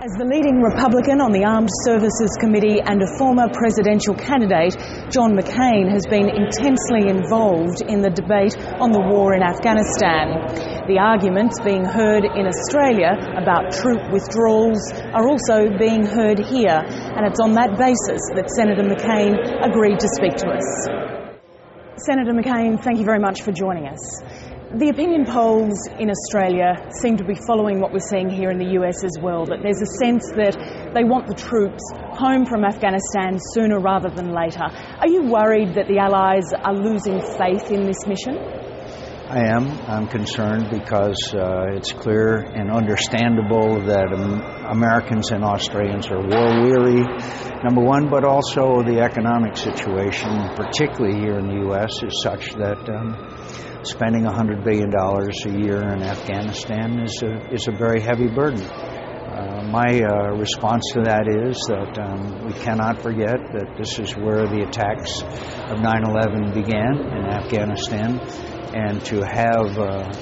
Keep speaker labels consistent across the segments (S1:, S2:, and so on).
S1: As the leading Republican on the Armed Services Committee and a former presidential candidate, John McCain has been intensely involved in the debate on the war in Afghanistan. The arguments being heard in Australia about troop withdrawals are also being heard here, and it's on that basis that Senator McCain agreed to speak to us. Senator McCain, thank you very much for joining us. The opinion polls in Australia seem to be following what we're seeing here in the US as well, that there's a sense that they want the troops home from Afghanistan sooner rather than later. Are you worried that the Allies are losing faith in this mission?
S2: I am. I'm concerned because it's clear and understandable that Americans and Australians are war-weary, number one, but also the economic situation, particularly here in the U.S., is such that spending $100 billion a year in Afghanistan is a very heavy burden. My response to that is that we cannot forget that this is where the attacks of 9/11 began in Afghanistan, and to have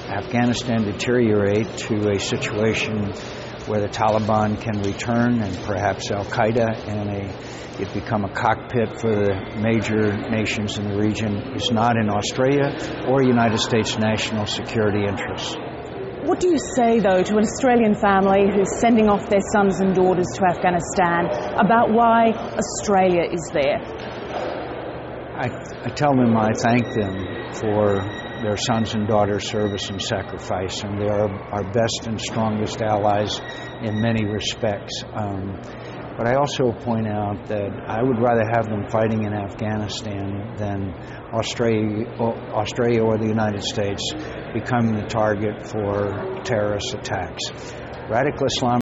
S2: Afghanistan deteriorate to a situation where the Taliban can return and perhaps Al-Qaeda and it become a cockpit for the major nations in the region is not in Australia or United States national security interests.
S1: What do you say, though, to an Australian family who's sending off their sons and daughters to Afghanistan about why Australia is there?
S2: I tell them I thank them for their sons' and daughters' service and sacrifice, and they are our best and strongest allies in many respects. But I also point out that I would rather have them fighting in Afghanistan than Australia or the United States becoming the target for terrorist attacks. Radical Islam